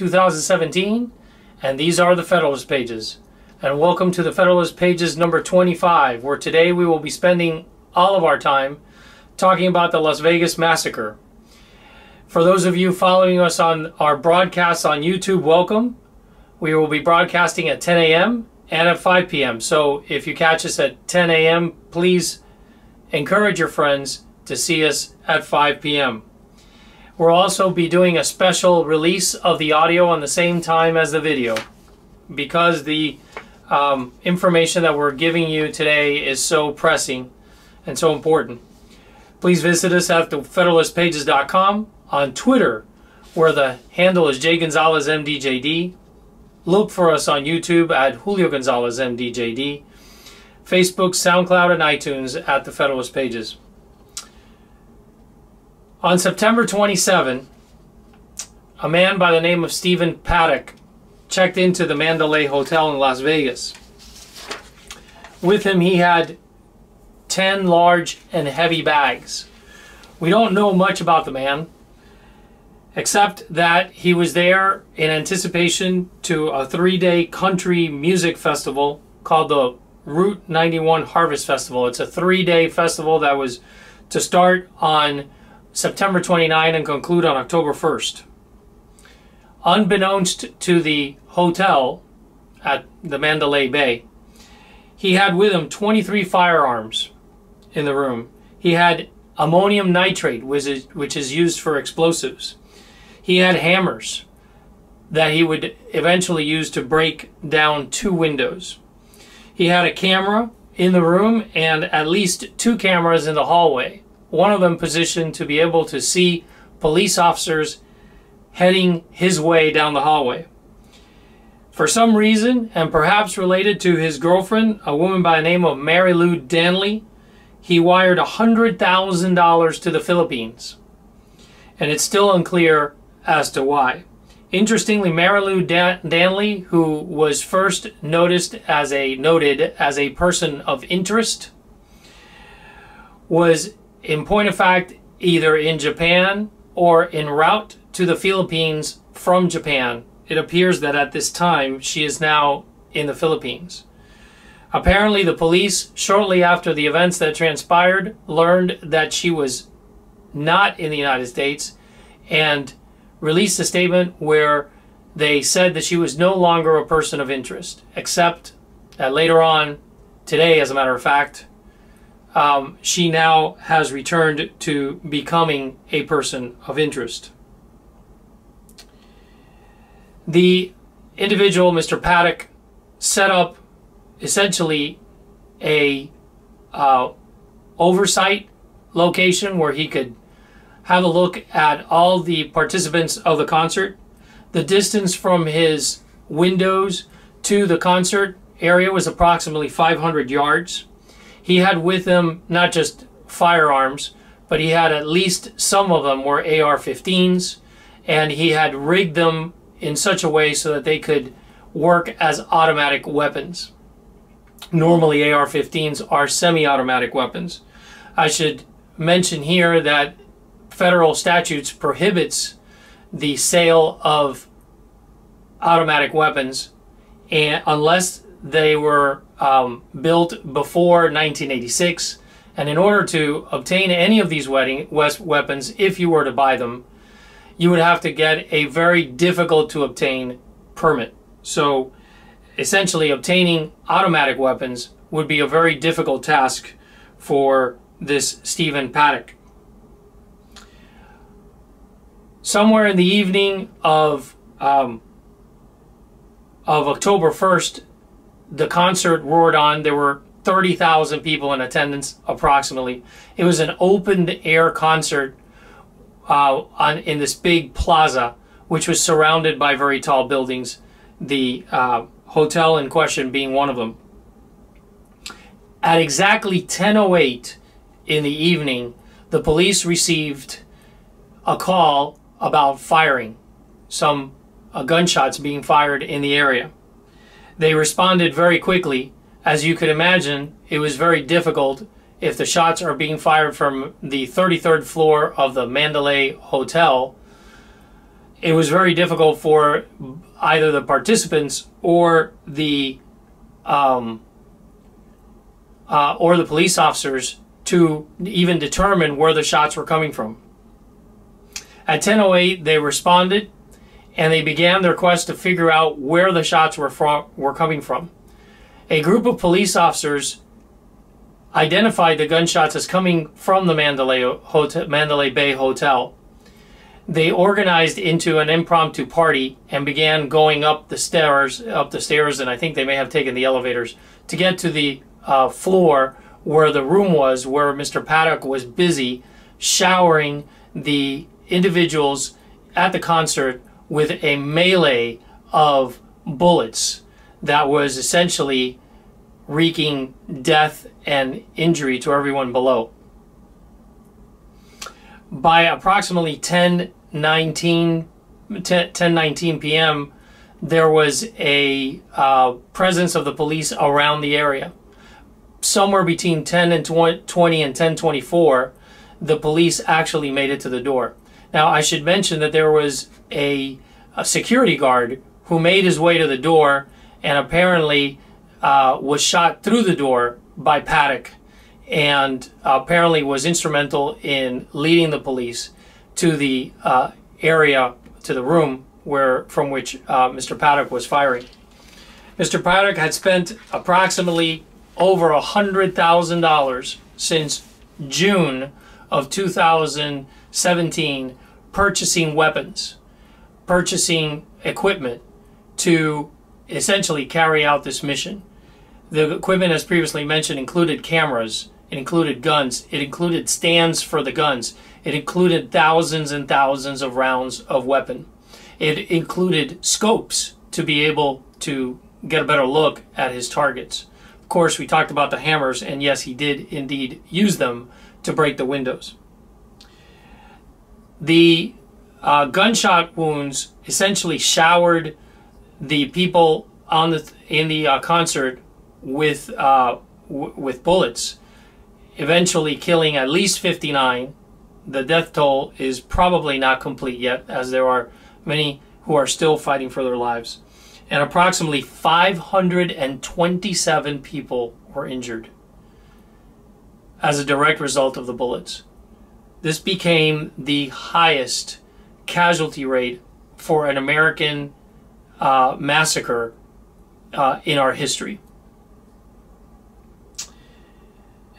2017, and these are the Federalist Pages. And welcome to the Federalist Pages number 25, where today we will be spending all of our time talking about the Las Vegas massacre. For those of you following us on our broadcasts on YouTube, welcome. We will be broadcasting at 10 a.m. and at 5 p.m. So if you catch us at 10 a.m., please encourage your friends to see us at 5 p.m. We'll also be doing a special release of the audio on the same time as the video, because the information that we're giving you today is so pressing and so important. Please visit us at thefederalistpages.com, on Twitter, where the handle is J Gonzalez MDJD. Look for us on YouTube at Julio Gonzalez MDJD, Facebook, SoundCloud, and iTunes at the Federalist Pages. On September 27, a man by the name of Stephen Paddock checked into the Mandalay Hotel in Las Vegas. With him, he had 10 large and heavy bags. We don't know much about the man, except that he was there in anticipation to a 3-day country music festival called the Route 91 Harvest Festival. It's a 3-day festival that was to start on September 29 and conclude on October 1st. Unbeknownst to the hotel at the Mandalay Bay, he had with him 23 firearms in the room. He had ammonium nitrate, which is used for explosives. He had hammers that he would eventually use to break down 2 windows. He had a camera in the room and at least 2 cameras in the hallway, one of them positioned to be able to see police officers heading his way down the hallway. For some reason, and perhaps related to his girlfriend, a woman by the name of Mary Lou Danley, he wired $100,000 to the Philippines. And it's still unclear as to why. Interestingly, Mary Lou Danley, who was first noted as a person of interest, was in point of fact either in Japan or en route to the Philippines from Japan. It appears that at this time she is now in the Philippines. Apparently the police, shortly after the events that transpired, learned that she was not in the United States and released a statement where they said that she was no longer a person of interest, except that later on, today as a matter of fact, she now has returned to becoming a person of interest. The individual, Mr. Paddock, set up essentially a oversight location where he could have a look at all the participants of the concert. The distance from his windows to the concert area was approximately 500 yards. He had with him not just firearms, but he had at least some of them were AR-15s, and he had rigged them in such a way so that they could work as automatic weapons. Normally AR-15s are semi-automatic weapons. I should mention here that federal statutes prohibits the sale of automatic weapons unless they were built before 1986, and in order to obtain any of these weapons, if you were to buy them, you would have to get a very difficult to obtain permit. So essentially obtaining automatic weapons would be a very difficult task for this Stephen Paddock. Somewhere in the evening of October 1st, the concert roared on. There were 30,000 people in attendance, approximately. It was an open-air concert in this big plaza, which was surrounded by very tall buildings, the hotel in question being one of them. At exactly 10:08 in the evening, the police received a call about firing, some gunshots being fired in the area. They responded very quickly. As you could imagine, it was very difficult if the shots are being fired from the 33rd floor of the Mandalay Hotel it was very difficult for either the participants or the police officers to even determine where the shots were coming from. At 10:08, they responded, and they began their quest to figure out where the shots were coming from. A group of police officers identified the gunshots as coming from the Mandalay Bay Hotel. They organized into an impromptu party and began going up the stairs, and I think they may have taken the elevators to get to the floor where the room was, where Mr. Paddock was busy showering the individuals at the concert with a melee of bullets that was essentially wreaking death and injury to everyone below. By approximately 10:19 p.m., there was a presence of the police around the area. Somewhere between 10 and 20 and 10:24, the police actually made it to the door. Now, I should mention that there was a security guard who made his way to the door and apparently was shot through the door by Paddock, and apparently was instrumental in leading the police to the area, to the room from which Mr. Paddock was firing. Mr. Paddock had spent approximately over $100,000 since June of 2017 purchasing weapons, purchasing equipment to essentially carry out this mission. The equipment, as previously mentioned, included cameras, it included guns, it included stands for the guns, it included thousands and thousands of rounds of weapon. It included scopes to be able to get a better look at his targets. Of course, we talked about the hammers, and yes, he did indeed use them to break the windows. The gunshot wounds essentially showered the people in the concert with bullets, eventually killing at least 59. The death toll is probably not complete yet, as there are many who are still fighting for their lives. And approximately 527 people were injured as a direct result of the bullets. This became the highest casualty rate for an American massacre in our history.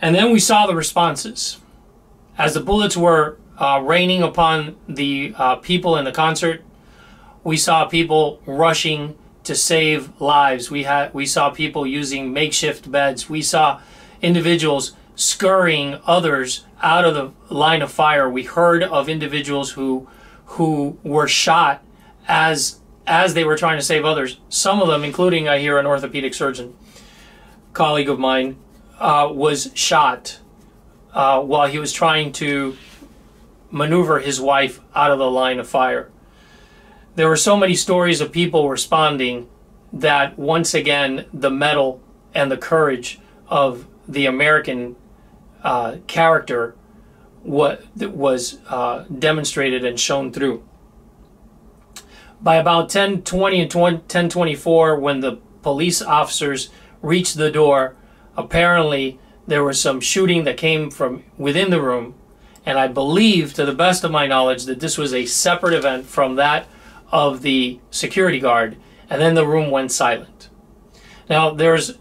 And then we saw the responses. As the bullets were raining upon the people in the concert, we saw people rushing to save lives. We saw people using makeshift beds. We saw individuals scurrying others out of the line of fire. We heard of individuals who were shot as they were trying to save others. Some of them, including, I hear, an orthopedic surgeon, colleague of mine, was shot while he was trying to maneuver his wife out of the line of fire. There were so many stories of people responding that once again the mettle and the courage of the American character was demonstrated and shown through. By about 10:20 and 10:24, when the police officers reached the door, apparently there was some shooting that came from within the room, and I believe, to the best of my knowledge, that this was a separate event from that of the security guard, and then the room went silent. Now, there's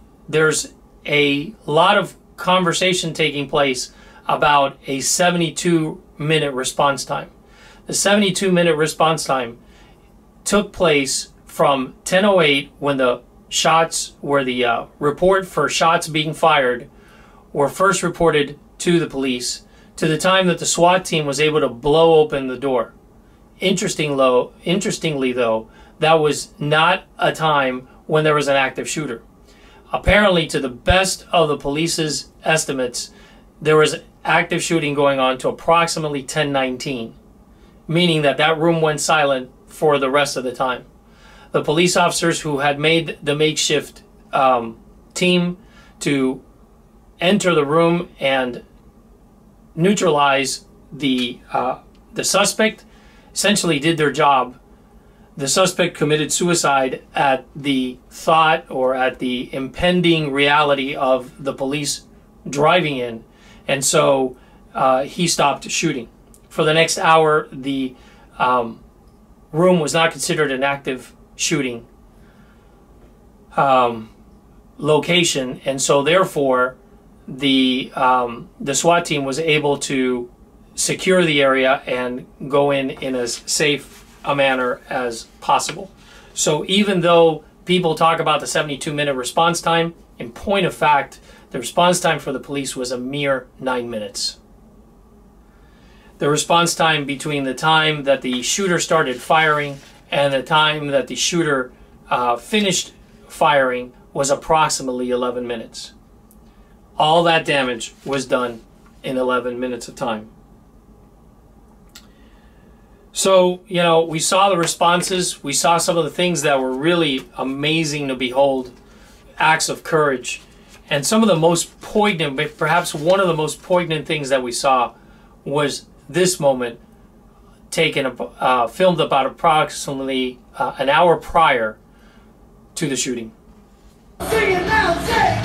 a lot of conversation taking place about a 72-minute response time. The 72-minute response time took place from 10:08, when the report for shots being fired were first reported to the police, to the time that the SWAT team was able to blow open the door. Interestingly though, that was not a time when there was an active shooter. Apparently, to the best of the police's estimates, there was active shooting going on to approximately 10:19, meaning that room went silent for the rest of the time. The police officers who had made the makeshift team to enter the room and neutralize the suspect essentially did their job the suspect committed suicide at the thought or at the impending reality of the police driving in, and so he stopped shooting. For the next hour, the room was not considered an active shooting location, and so therefore the SWAT team was able to secure the area and go in as safe a manner as possible. So even though people talk about the 72-minute response time, in point of fact, the response time for the police was a mere 9 minutes. The response time between the time that the shooter started firing and the time that the shooter finished firing was approximately 11 minutes. All that damage was done in 11 minutes of time. So, you know, we saw the responses. We saw some of the things that were really amazing to behold, acts of courage. And some of the most poignant, but perhaps one of the most poignant things that we saw was this moment taken, filmed about approximately an hour prior to the shooting. Sing it now, say,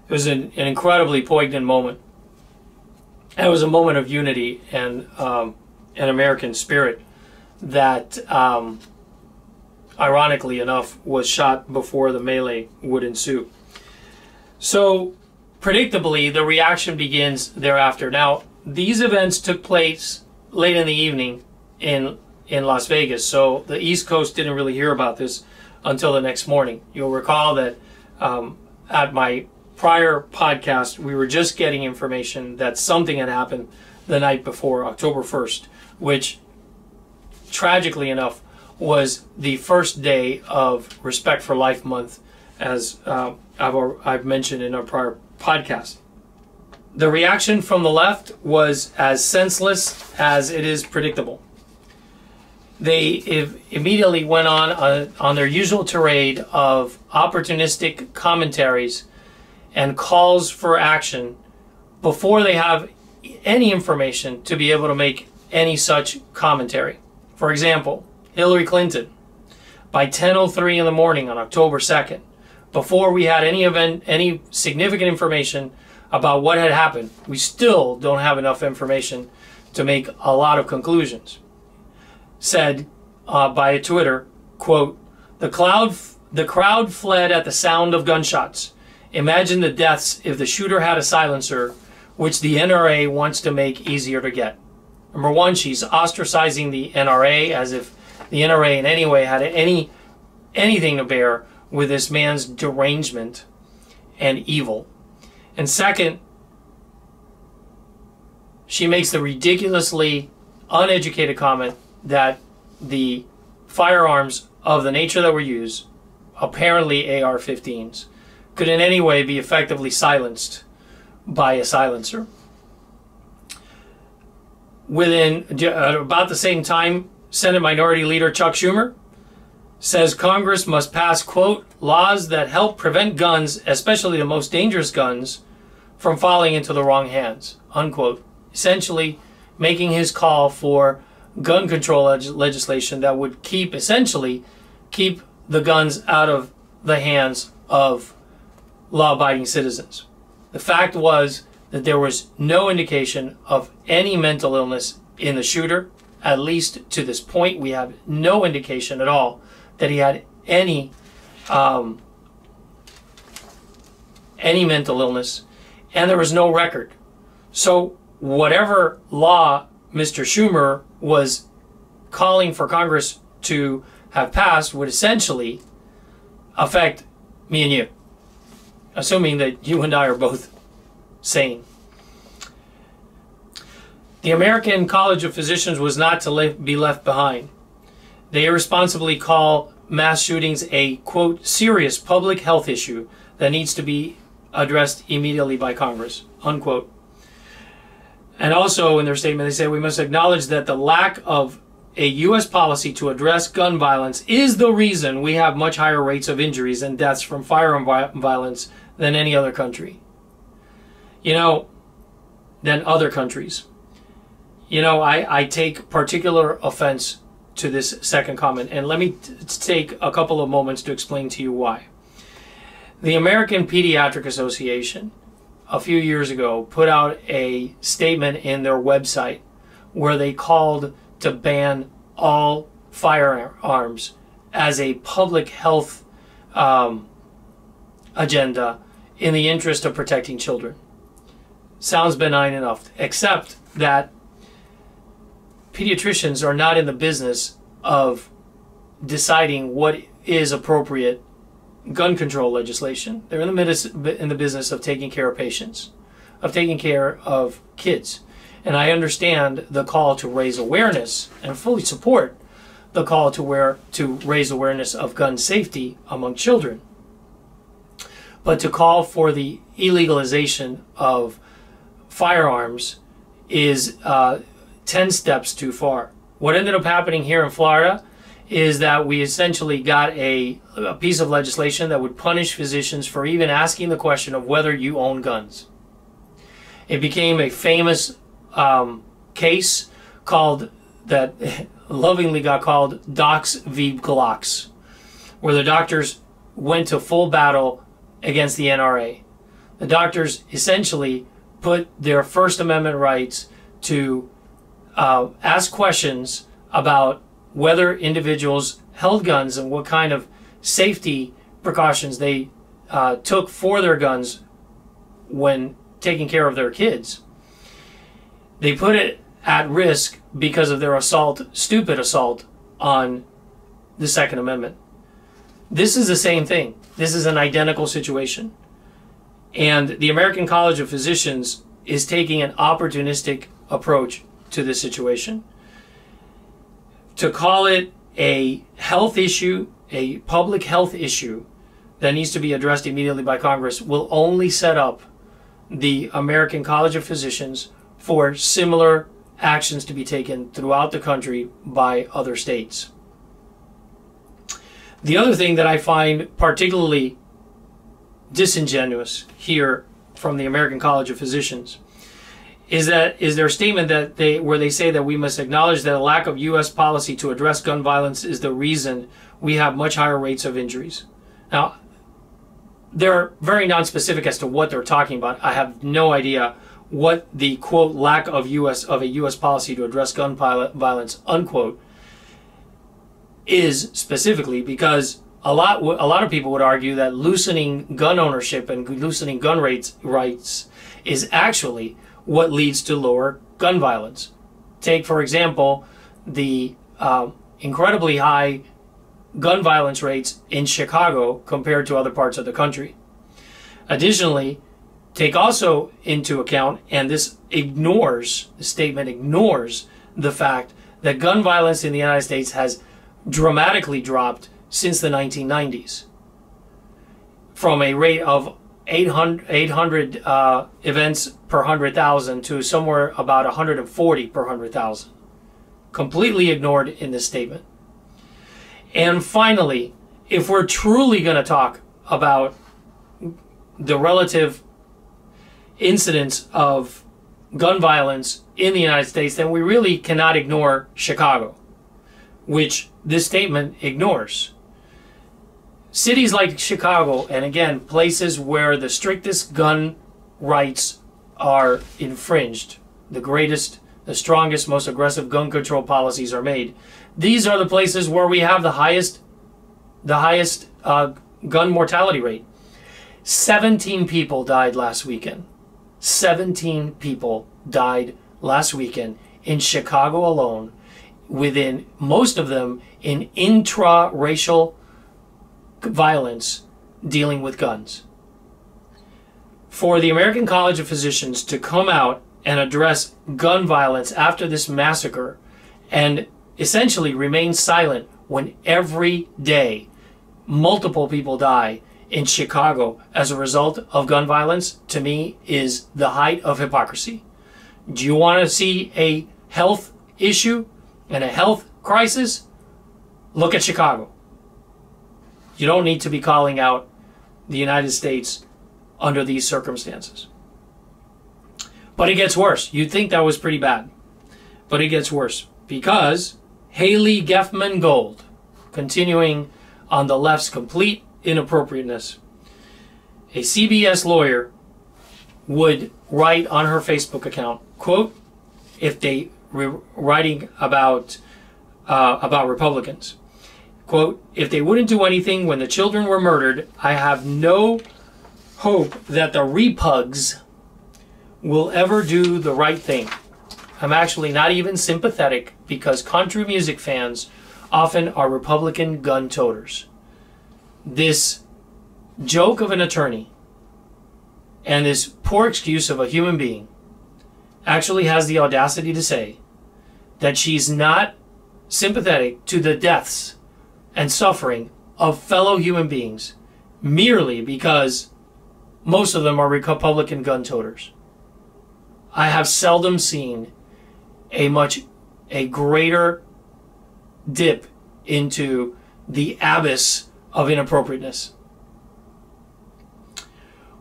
It was an incredibly poignant moment. It was a moment of unity and an American spirit that, ironically enough, was shot before the melee would ensue. So, predictably, the reaction begins thereafter. Now, these events took place late in the evening in Las Vegas, so the East Coast didn't really hear about this until the next morning. You'll recall that at my prior podcast, we were just getting information that something had happened the night before, October 1st, which, tragically enough, was the first day of Respect for Life Month, as I've mentioned in our prior podcast. The reaction from the left was as senseless as it is predictable. They immediately went on their usual tirade of opportunistic commentaries and calls for action before they have any information to be able to make any such commentary. For example, Hillary Clinton, by 10:03 in the morning on October 2nd, before we had any significant information about what had happened, we still don't have enough information to make a lot of conclusions, said by Twitter, quote, the crowd fled at the sound of gunshots. Imagine the deaths if the shooter had a silencer, which the NRA wants to make easier to get. Number one, she's ostracizing the NRA as if the NRA in any way had anything to bear with this man's derangement and evil. And second, she makes the ridiculously uneducated comment that the firearms of the nature that were used, apparently AR-15s, could in any way be effectively silenced by a silencer. Within about the same time, Senate Minority Leader Chuck Schumer says Congress must pass, quote, laws that help prevent guns, especially the most dangerous guns, from falling into the wrong hands, unquote. Essentially making his call for gun control legislation that would essentially keep the guns out of the hands of law-abiding citizens. The fact was that there was no indication of any mental illness in the shooter. At least to this point, we have no indication at all that he had any mental illness, and there was no record. So whatever law Mr. Schumer was calling for Congress to have passed would essentially affect me and you, assuming that you and I are both sane. The American College of Physicians was not to be left behind. They irresponsibly call mass shootings a, quote, serious public health issue that needs to be addressed immediately by Congress, unquote. And also in their statement, they say we must acknowledge that the lack of a U.S. policy to address gun violence is the reason we have much higher rates of injuries and deaths from firearm violence than any other country. Than other countries. I take particular offense to this second comment, and let me take a couple of moments to explain to you why. The American Pediatric Association a few years ago put out a statement in their website where they called to ban all firearms as a public health agenda in the interest of protecting children. Sounds benign enough, except that pediatricians are not in the business of deciding what is appropriate gun control legislation. They're in the business of taking care of patients, of taking care of kids. And I understand the call to raise awareness and fully support the call to raise awareness of gun safety among children. But to call for the illegalization of firearms is 10 steps too far. What ended up happening here in Florida is that we essentially got a piece of legislation that would punish physicians for even asking the question of whether you own guns. It became a famous case that lovingly got called Docs v. Glocks, where the doctors went to full battle against the NRA. The doctors essentially put their First Amendment rights to ask questions about whether individuals held guns and what kind of safety precautions they took for their guns when taking care of their kids. They put it at risk because of their stupid assault on the Second Amendment. This is the same thing. This is an identical situation. And the American College of Physicians is taking an opportunistic approach to this situation. To call it a health issue, a public health issue that needs to be addressed immediately by Congress, will only set up the American College of Physicians for similar actions to be taken throughout the country by other states. The other thing that I find particularly disingenuous here from the American College of Physicians is their statement where they say that we must acknowledge that a lack of U.S. policy to address gun violence is the reason we have much higher rates of injuries. Now, they're very non-specific as to what they're talking about. I have no idea what the quote lack of a U.S. policy to address gun violence unquote is specifically, because a lot of people would argue that loosening gun ownership and loosening gun rights is actually what leads to lower gun violence. Take, for example, the incredibly high gun violence rates in Chicago compared to other parts of the country. Additionally, take also into account, and the statement ignores the fact that gun violence in the United States has dramatically dropped since the 1990s, from a rate of 800 events per 100,000 to somewhere about 140 per 100,000. Completely ignored in this statement. And finally, if we're truly going to talk about the relative incidence of gun violence in the United States, then we really cannot ignore Chicago, which this statement ignores. Cities like Chicago, and again, places where the strictest gun rights are infringed, the greatest, the strongest, most aggressive gun control policies are made. These are the places where we have the highest gun mortality rate. 17 people died last weekend. 17 people died last weekend in Chicago alone, within most of them in intra-racial violence dealing with guns. For the American College of Physicians to come out and address gun violence after this massacre and essentially remain silent when every day multiple people die in Chicago as a result of gun violence, to me, is the height of hypocrisy. Do you want to see a health issue and a health crisis? Look at Chicago. You don't need to be calling out the United States under these circumstances. But it gets worse. You'd think that was pretty bad. But it gets worse because Haley Geffman Gold, continuing on the left's complete inappropriateness, a CBS lawyer would write on her Facebook account, quote, if they were writing about Republicans, quote, if they wouldn't do anything when the children were murdered, I have no hope that the repugs will ever do the right thing. I'm actually not even sympathetic because country music fans often are Republican gun toters. This joke of an attorney and this poor excuse of a human being actually has the audacity to say that she's not sympathetic to the deaths and suffering of fellow human beings merely because most of them are Republican gun toters. I have seldom seen a greater dip into the abyss of inappropriateness.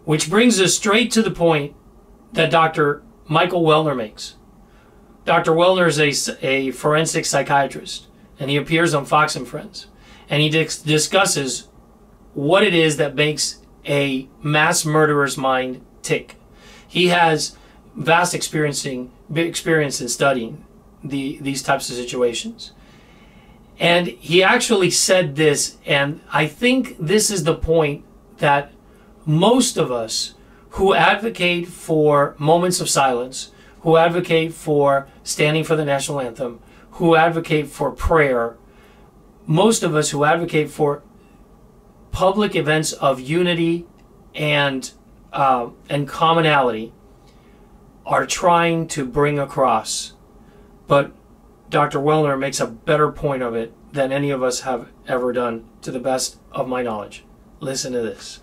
Which brings us straight to the point that Dr. Michael Wellner makes. Dr. Wellner is a forensic psychiatrist, and he appears on Fox and Friends. And he discusses what it is that makes a mass murderer's mind tick. He has vast experience in studying these types of situations. And he actually said this, and I think this is the point that most of us who advocate for moments of silence, who advocate for standing for the national anthem, who advocate for prayer, most of us who advocate for public events of unity and commonality are trying to bring across. But Dr. Wellner makes a better point of it than any of us have ever done, to the best of my knowledge. Listen to this.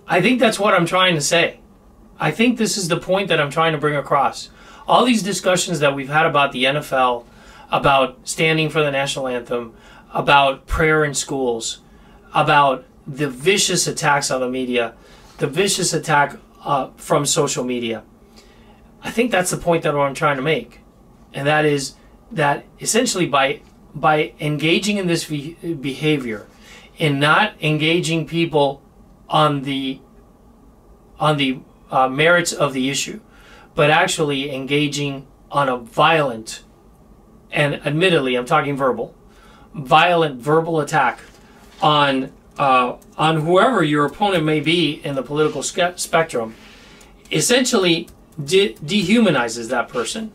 I think that's what I'm trying to say. I think this is the point that I'm trying to bring across. All these discussions that we've had about the NFL, about standing for the national anthem, about prayer in schools, about the vicious attacks on the media, the vicious attack from social media. I think that's the point that I'm trying to make. And that is that essentially by engaging in this behavior, in not engaging people on the merits of the issue, but actually engaging on a violent, and admittedly I'm talking violent verbal attack on whoever your opponent may be in the political spectrum, essentially dehumanizes that person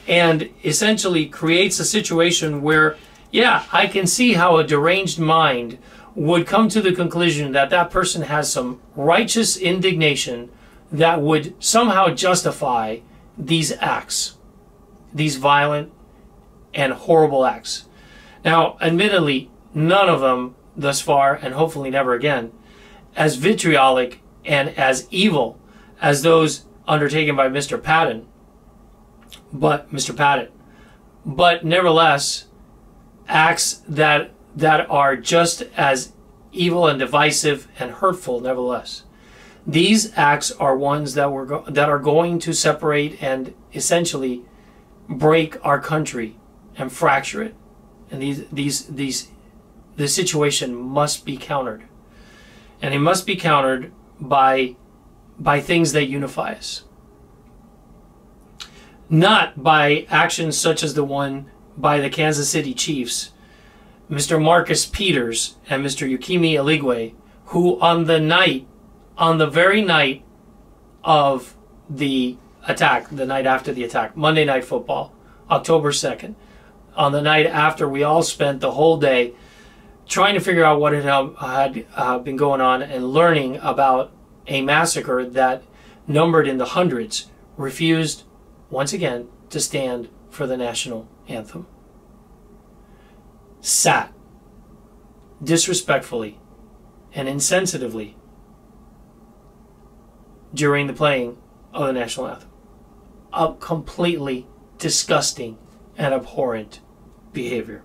and essentially creates a situation where, yeah, I can see how a deranged mind would come to the conclusion that that person has some righteous indignation that would somehow justify these acts, these violent and horrible acts. Now, admittedly, none of them thus far, and hopefully never again, as vitriolic and as evil as those undertaken by Mr. Patton. But nevertheless, acts that are just as evil and divisive and hurtful nevertheless. These acts are ones that are going to separate and essentially break our country and fracture it. And this situation must be countered. And it must be countered by things that unify us. Not by actions such as the one by the Kansas City Chiefs, Mr. Marcus Peters and Mr. Yukimi Eligwe, who on the very night of the attack, the night after the attack, Monday Night Football, October 2nd, on the night after we all spent the whole day trying to figure out what had been going on and learning about a massacre that numbered in the hundreds, refused once again to stand for the national anthem. Sat disrespectfully and insensitively during the playing of the national anthem. A completely disgusting and abhorrent behavior.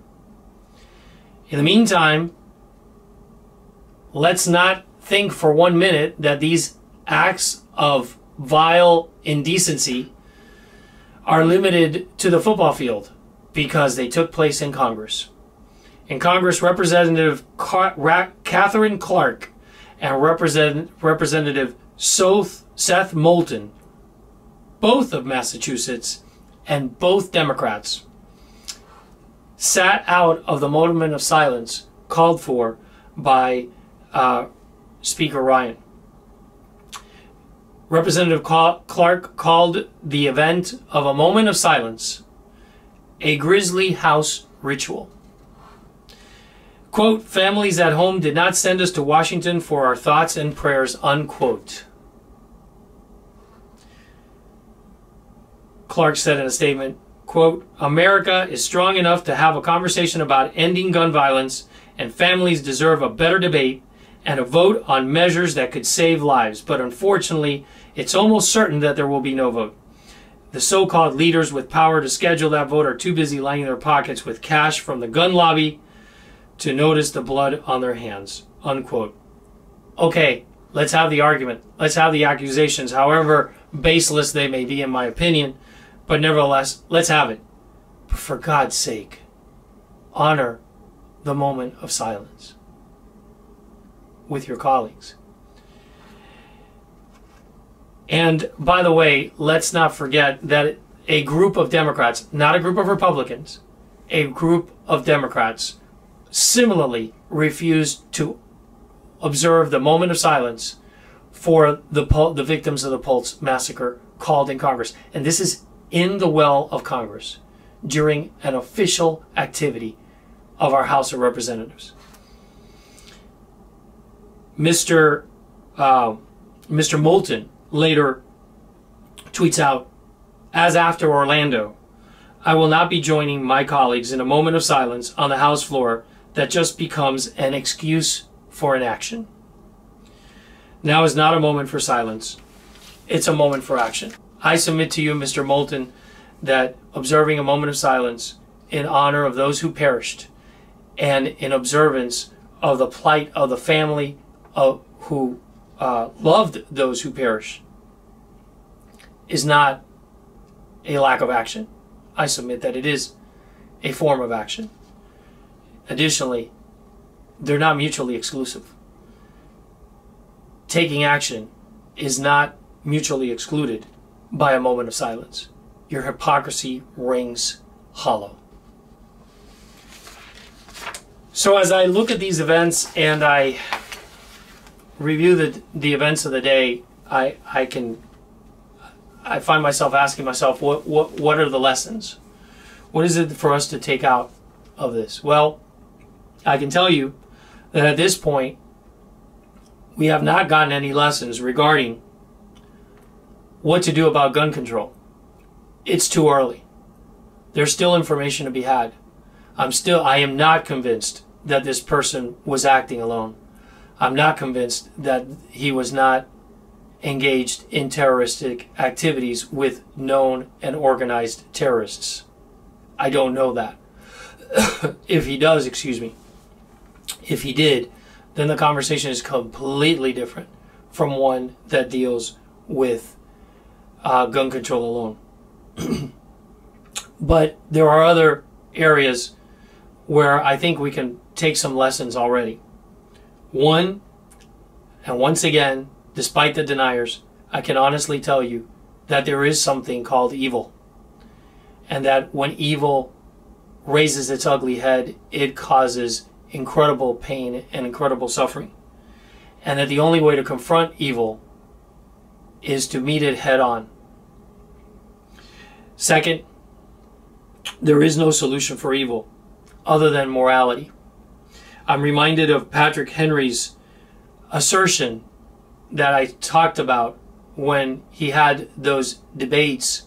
In the meantime, let's not think for 1 minute that these acts of vile indecency are limited to the football field, because they took place in Congress. In Congress, Representative Catherine Clark and Representative Seth Moulton, both of Massachusetts and both Democrats, sat out of the moment of silence called for by Speaker Ryan. Representative Clark called the event of a moment of silence a grisly house ritual. Quote, "Families at home did not send us to Washington for our thoughts and prayers," unquote. Clark said in a statement, quote, "America is strong enough to have a conversation about ending gun violence, and families deserve a better debate and a vote on measures that could save lives. But unfortunately, it's almost certain that there will be no vote. The so-called leaders with power to schedule that vote are too busy lining their pockets with cash from the gun lobby to notice the blood on their hands," unquote. Okay, let's have the argument. Let's have the accusations, however baseless they may be in my opinion. But nevertheless, let's have it. But for God's sake, honor the moment of silence with your colleagues. And by the way, let's not forget that a group of Democrats, not a group of Republicans, a group of Democrats similarly refused to observe the moment of silence for the victims of the Pulse massacre called in Congress. And this is in the well of Congress during an official activity of our House of Representatives. Mr. Moulton later tweets out, "As after Orlando, I will not be joining my colleagues in a moment of silence on the House floor that just becomes an excuse for inaction. Now is not a moment for silence. It's a moment for action." I submit to you, Mr. Moulton, that observing a moment of silence in honor of those who perished and in observance of the plight of the family who loved those who perished is not a lack of action. I submit that it is a form of action. Additionally, they're not mutually exclusive. Taking action is not mutually excluded by a moment of silence. Your hypocrisy rings hollow. So as I look at these events and I review the events of the day, I find myself asking myself, what are the lessons? What is it for us to take out of this? Well, I can tell you that at this point, we have not gotten any lessons regarding what to do about gun control. It's too early. There's still information to be had. I am not convinced that this person was acting alone. I'm not convinced that he was not engaged in terroristic activities with known and organized terrorists. I don't know that. If he does, excuse me, if he did, then the conversation is completely different from one that deals with gun control alone. But there are other areas where I think we can take some lessons already. One, and once again, despite the deniers, I can honestly tell you that there is something called evil. And that when evil raises its ugly head, it causes incredible pain and incredible suffering. And that the only way to confront evil is to meet it head on. Second, there is no solution for evil other than morality. I'm reminded of Patrick Henry's assertion that I talked about when he had those debates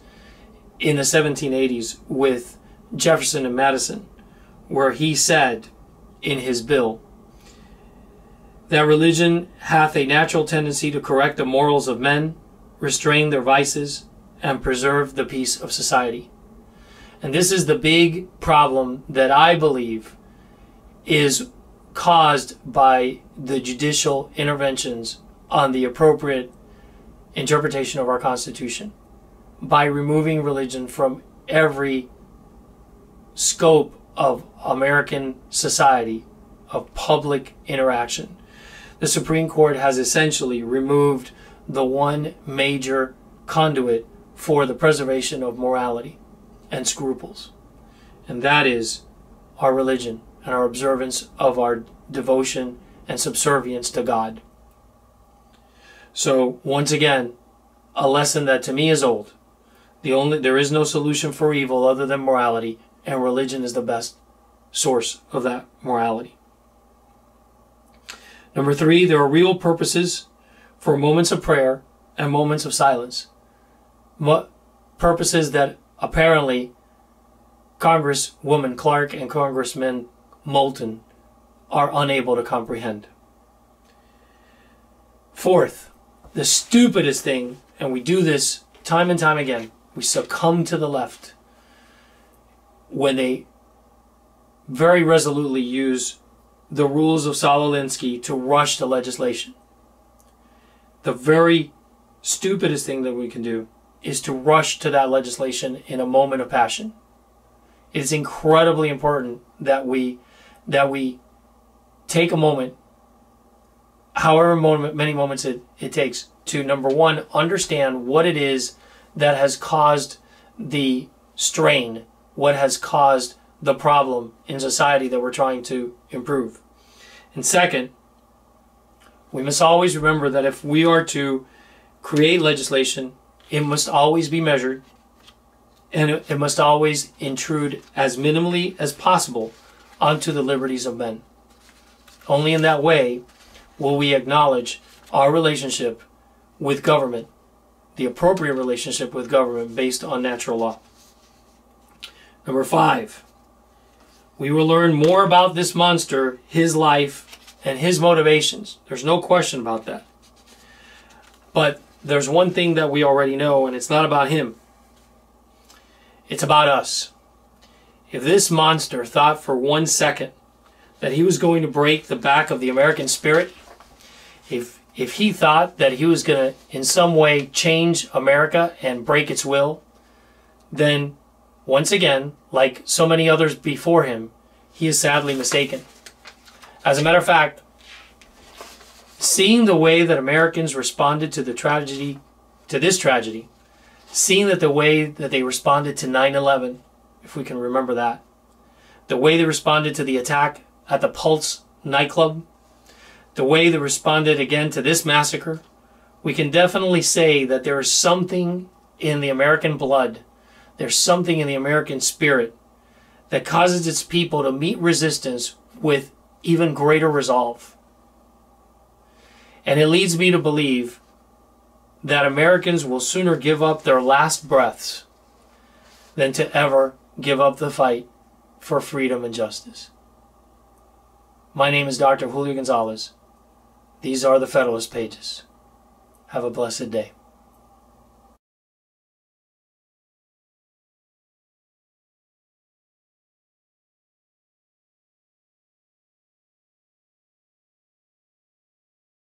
in the 1780s with Jefferson and Madison, where he said in his bill that religion hath a natural tendency to correct the morals of men, restrain their vices, and preserve the peace of society. And this is the big problem that I believe is caused by the judicial interventions on the appropriate interpretation of our Constitution, by removing religion from every scope of American society, of public interaction. The Supreme Court has essentially removed the one major conduit for the preservation of morality and scruples, and that is our religion and our observance of our devotion and subservience to God. So once again, a lesson that to me is old. There is no solution for evil other than morality, and religion is the best source of that morality. Number 3, there are real purposes for moments of prayer and moments of silence. Purposes that apparently Congresswoman Clark and Congressman Moulton are unable to comprehend. Fourth, the stupidest thing, and we do this time and time again, we succumb to the left when they very resolutely use the rules of Saul Alinsky to rush the legislation. The very stupidest thing that we can do is to rush to that legislation in a moment of passion. It is incredibly important that we take a moment, however many moments it takes, to, number one, understand what it is that has caused the strain, what has caused the problem in society that we're trying to improve. And second, we must always remember that if we are to create legislation, it must always be measured, and it must always intrude as minimally as possible onto the liberties of men. Only in that way will we acknowledge our relationship with government, the appropriate relationship with government based on natural law. Number 5, we will learn more about this monster, his life, and his motivations. There's no question about that. But there's one thing that we already know, and it's not about him. It's about us. If this monster thought for 1 second that he was going to break the back of the American spirit, if he thought that he was going to in some way change America and break its will, then once again, like so many others before him, he is sadly mistaken. As a matter of fact, seeing the way that Americans responded to this tragedy, seeing that the way that they responded to 9/11, if we can remember that, the way they responded to the attack at the Pulse nightclub, the way they responded again to this massacre, we can definitely say that there is something in the American blood, there's something in the American spirit that causes its people to meet resistance with even greater resolve. And it leads me to believe that Americans will sooner give up their last breaths than to ever give up the fight for freedom and justice. My name is Dr. Julio Gonzalez. These are the Federalist Pages. Have a blessed day.